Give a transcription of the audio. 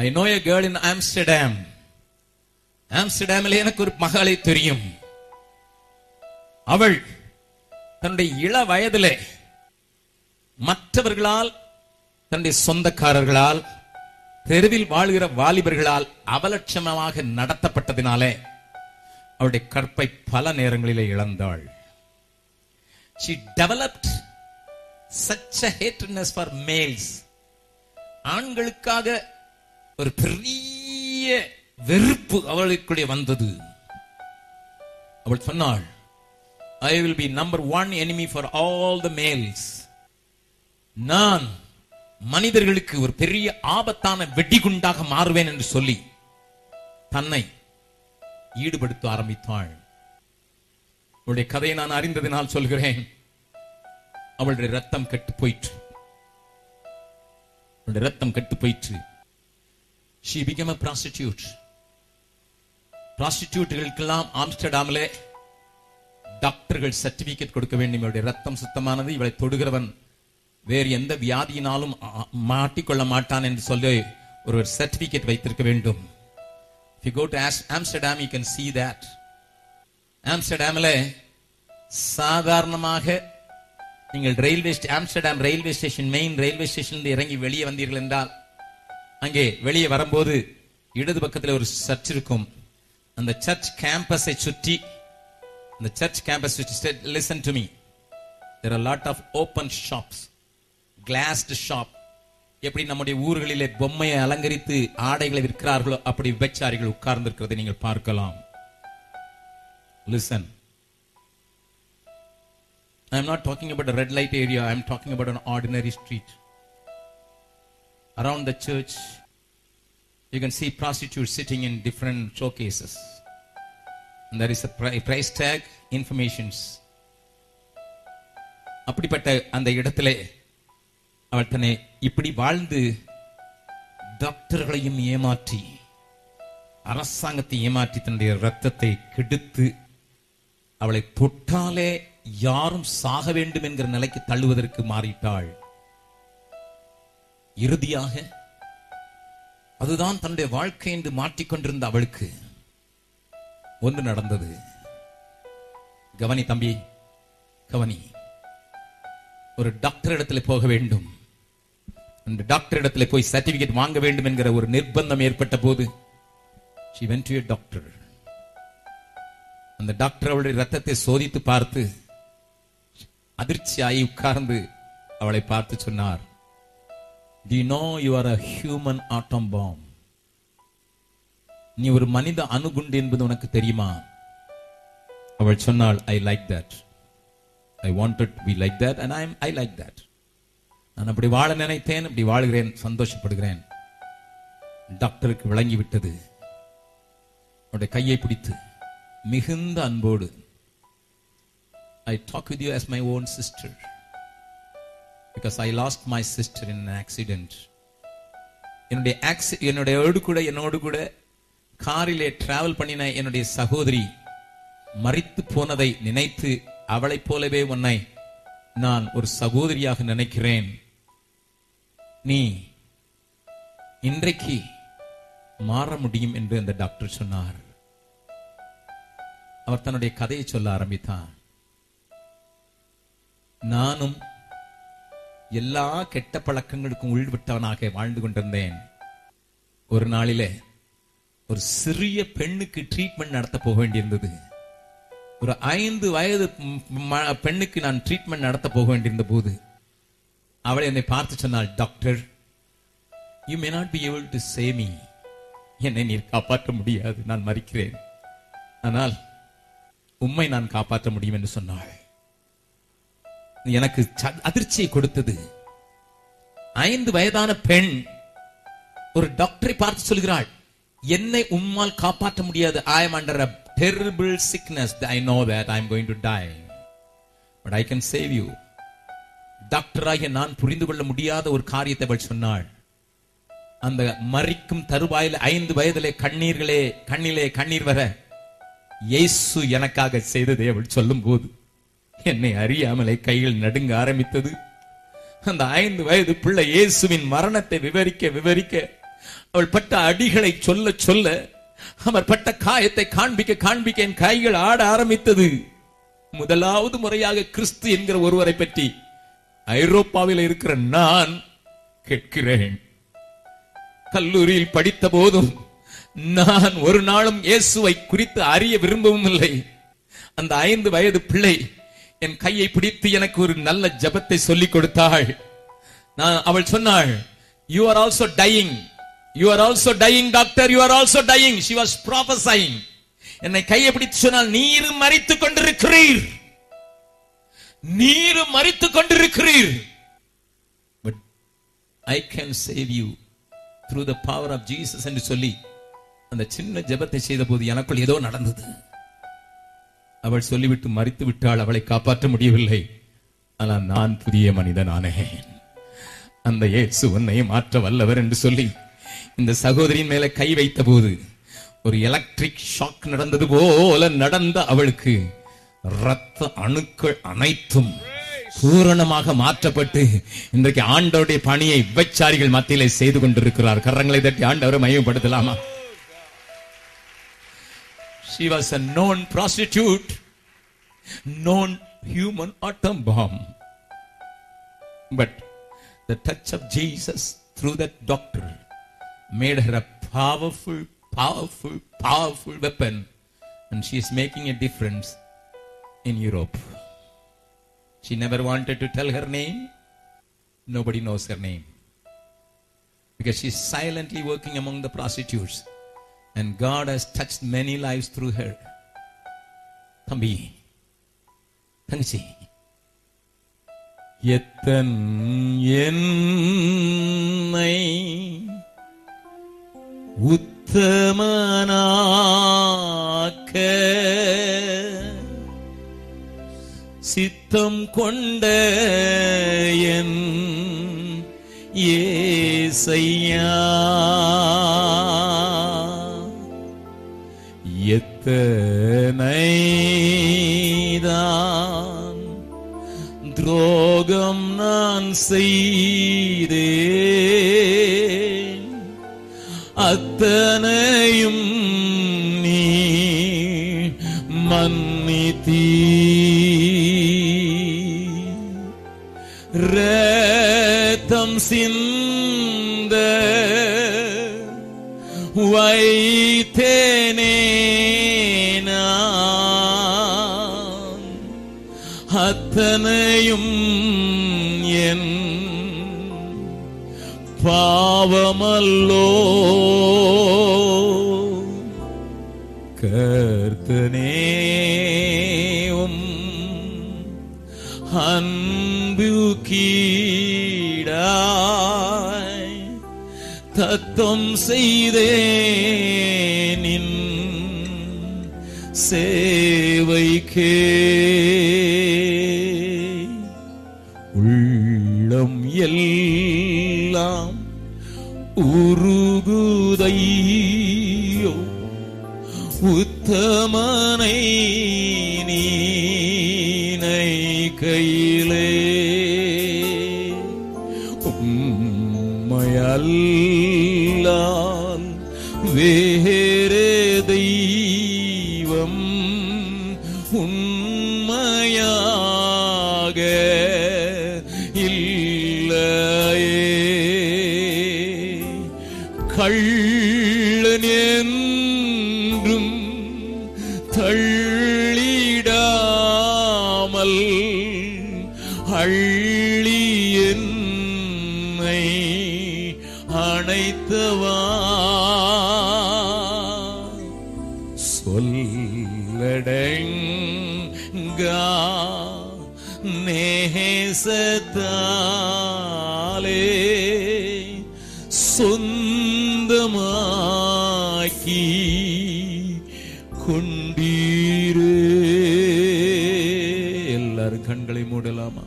I know a girl in Amsterdam. ஆம்ஸ்டர்டாமில் எனக்கு ஒரு மகளை தெரியும். அவள் தன்னுடைய இள வயதிலே மற்றவர்களால், தன்னுடைய சொந்தக்காரர்களால், தெருவில் வாழ்கிற வாலிபர்களால் அவலட்சணமாக நடத்தப்பட்டதினாலே அவளுடைய கற்பை பல நேரங்களிலே இழந்தாள். She developed such a hatredness for males. ஆண்களுக்காக ஒரு பெரிய வெறுப்பு அவளுக்குள்ளே வந்தது. அவள் சொன்னாள், I will be number one enemy for all the males. நான் மனிதர்களுக்கு ஒரு பெரிய ஆபத்தான வெடிகுண்டாக மாறுவேன் என்று சொல்லி தன்னை ஈடுபடுத்த ஆரம்பித்தாள். அவளுடைய கதையை நான் அறிந்ததினால் சொல்கிறேன். அவளுடைய ரத்தம் கெட்டு போயிற்று. அவளுடைய ரத்தம் கெட்டு போயிற்று. She became a prostitute. prostituteகளுக்கெல்லாம் ஆம்ஸ்டர்டாமிலே டாக்டர்கள் சர்டிபிகேட் கொடுக்க வேண்டும். இவளுடைய ரத்தம் சுத்தமானது, இவளை தொடுகிறவன் வேறு எந்த வியாதியினாலும் மாட்டிக்கொள்ள மாட்டான் என்று சொல்லி ஒரு சர்டிபிகேட் வைத்திருக்க வேண்டும். If you go to Amsterdam, you can see that. ஆம்ஸ்டர்டாமிலே சாதாரணமாக நீங்கள் Amsterdam railway station, main railway station இறங்கி வெளியே வந்தீர்கள் என்றால், அங்கே வெளியே வரும்போது இடது பக்கத்தில் ஒரு சர்ச் இருக்கும். அந்த சர்ச் கேம்பஸை சுற்றி, listen to me, there are a lot of open shops, glassed shop. எப்படி நம்முடைய ஊர்களிலே பொம்மையை அலங்கரித்து ஆடைகளை விற்கிறார்களோ அப்படி விபச்சாரிகள் உட்கார்ந்து இருக்கிறதை நீங்கள் பார்க்கலாம். Listen, I am not talking about a red light area. I am talking about an ordinary street. Around the church, you can see prostitutes sitting in different showcases. And there is a price tag, informations. அப்படிப்பட்ட அந்த இடத்திலே அவள் தன்னை இப்படி வாழ்ந்து டாக்டர்களையும் ஏமாற்றி, அரசாங்கத்தை ஏமாற்றி, தன்னுடைய ரத்தத்தை கெடுத்து, அவளை தொட்டாலே யாரும் சாக வேண்டும் என்கிற நிலைக்கு தள்ளுவதற்கு மாறிட்டாள். இறுதியாக அதுதான் தன்னுடைய வாழ்க்கை என்று மாற்றிக்கொண்டிருந்த அவளுக்கு ஒன்று நடந்தது. கவனி தம்பி, கவனி. ஒரு டாக்டர் இடத்துல போக வேண்டும், அந்த டாக்டர் இடத்துல போய் சர்டிபிகேட் வாங்க வேண்டும் என்கிற ஒரு நிர்பந்தம் ஏற்பட்ட போது she went to a doctor. அந்த டாக்டர் அவளுடைய ரத்தத்தை சோதித்து பார்த்து அதிர்ச்சியாகி உட்கார்ந்து அவளை பார்த்து சொன்னார், Do you know you are a human atom bomb? நீ ஒரு மனித அணுகுண்டு என்பது உனக்கு தெரியுமா? அவள் சொன்னாள், I like that. I wanted to be like that and I like that. நான் அப்படி வாழ நினைத்தேன், அப்படி வாழ்கிறேன், சந்தோஷப்படுகிறேன். டாக்டருக்கு விளங்கி விட்டது. அவருடைய கையை பிடித்து மிகுந்த அன்போடு, I talk with you as my own sister because I lost my sister in an accident. என்னோடு கூட காரிலே டிராவல் பண்ணின என்னுடைய சகோதரி மரித்து போனதை நினைத்து அவளைப் போலவே உன்னை நான் ஒரு சகோதரியாக நினைக்கிறேன். நீ இன்றைக்கு மாற முடியும் என்று அந்த டாக்டர் சொன்னார். அவர் தன்னுடைய கதையை சொல்ல ஆரம்பித்தார். நானும் எல்லா கெட்ட பழக்கங்களுக்கும் உள்விட்டவனாக வாழ்ந்து கொண்டிருந்தேன். ஒரு நாளிலே ஒரு சிறிய பெண்ணுக்கு ட்ரீட்மெண்ட் நடத்த போக வேண்டியிருந்தது. ஒரு 5 வயது பெண்ணுக்கு நான் ட்ரீட்மெண்ட் நடத்த போக வேண்டியிருந்த போது அவளை என்னை பார்த்து சொன்னாள், doctor, you may not be able to save me. என்னை நீர் காப்பாற்ற முடியாது, நான் மரிக்கிறேன். ஆனால் உம்மை நான் காப்பாற்ற முடியும் என்று சொன்னாள். எனக்கு அதிர்ச்சியை கொடுத்தது. 5 வயதான பெண் ஒரு டாக்டரை பார்த்து சொல்கிறாள், என்னை உம்மால் காப்பாற்ற முடியாது. I am under a terrible sickness. I know that I am going to die, but I can save you. டாக்டராகிய நான் புரிந்து கொள்ள முடியாத ஒரு காரியத்தை அவள் சொன்னாள். அந்த மரிக்கும் தருவாயில் 5 வயதிலே கண்ணிலே கண்ணீர் வர இயேசு எனக்காக செய்ததை அவள் சொல்லும் போது என்னை அறியாமலே கைகள் நடுங்க ஆரம்பித்தது. அந்த 5 வயது பிள்ளை இயேசுவின் மரணத்தை விவரிக்க அவள் பட்ட அடிகளை சொல்ல சொல்ல, அவர் பட்ட காயத்தை காண்பிக்க காண்பிக்க என் கைகள் ஆட ஆரம்பித்தது. முதலாவது முறையாக கிறிஸ்து என்கிற ஒருவரை பற்றி ஐரோப்பாவில் இருக்கிற நான் கேட்கிறேன். கல்லூரியில் படித்த போதும் நான் ஒரு நாளும் இயேசுவை குறித்து அறிய விரும்பவும் இல்லை. அந்த 5 வயது பிள்ளை என் கையை பிடித்து எனக்கு ஒரு நல்ல ஜெபத்தை சொல்லிக் கொடுத்தாள். அவள் சொன்னாள், you are also dying, you are also dying doctor, you are also dying. She was prophesying. என்னை கையை பிடித்து சொன்னால், நீர் மரித்துக் கொண்டிருக்கிறீர், நீர் மரித்துக் கொண்டிருக்கிறீர், but I can save you through the power of Jesus என்று சொல்லி அந்த சின்ன ஜெபத்தை செய்த போது எனக்குள் ஏதோ நடந்தது. அவள் சொல்லிவிட்டு மரித்து விட்டாள். அவளை காப்பாற்ற முடியவில்லை. ஆனால் நான் புதிய மனிதனானேன். அந்த இயேசு உன்னை மாற்ற வல்லவர் என்று சொல்லி இந்த சகோதரியின் மேல கை வைத்த போது ஒரு எலக்ட்ரிக் ஷாக் நடந்தது போல நடந்த அவளுக்கு இரத்த அணுக்கள் அனைத்தும் பூரணமாக மாற்றப்பட்டு இன்றைக்கு ஆண்டவருடைய பணியை விபச்சாரிகள் மத்தியிலே செய்து கொண்டிருக்கிறார். கரங்களை தட்டி ஆண்டவரை மகிமைப்படுத்தலாமா? She was a known prostitute, known human atom bomb. But the touch of Jesus through that doctor made her a powerful, powerful, powerful weapon. And she is making a difference in Europe. She never wanted to tell her name. Nobody knows her name. Because she is silently working among the prostitutes. And God has touched many lives through her. தம்பி, தங்கச்சி, எத்தன் என்னை உத்தமனாக்க சித்தம் கொண்ட என் ஏசையா, எத்தனைதான் துரோகம் நான் செய்தேன், அத்தனையும் நீ மன்னித்தீ. இரத்தம் சிந்த வைத்தேனே நான், அத்தனையும் என் பாவமல்லோ. கர்த்தனேவும் அன்பு கீடாய் தத்தம் செய்தேனின் சேவைக்கே. உள்ளம் எல்லாம் உருகுதையோ உத்தமனை நீனை கையிலே, உம்மையல்லால் வேறே தெய்வம் உண்மையாக இல்லையே. கள்ளன் என்றும் தள்ளிடாமல் அள்ளி என்னை அணைத்தவா, சொல்லடங்கா நேசத்தாலே சொந்தமாக்கி கொண்டீரே. எல்லாரும் கண்களை மூடலாமா?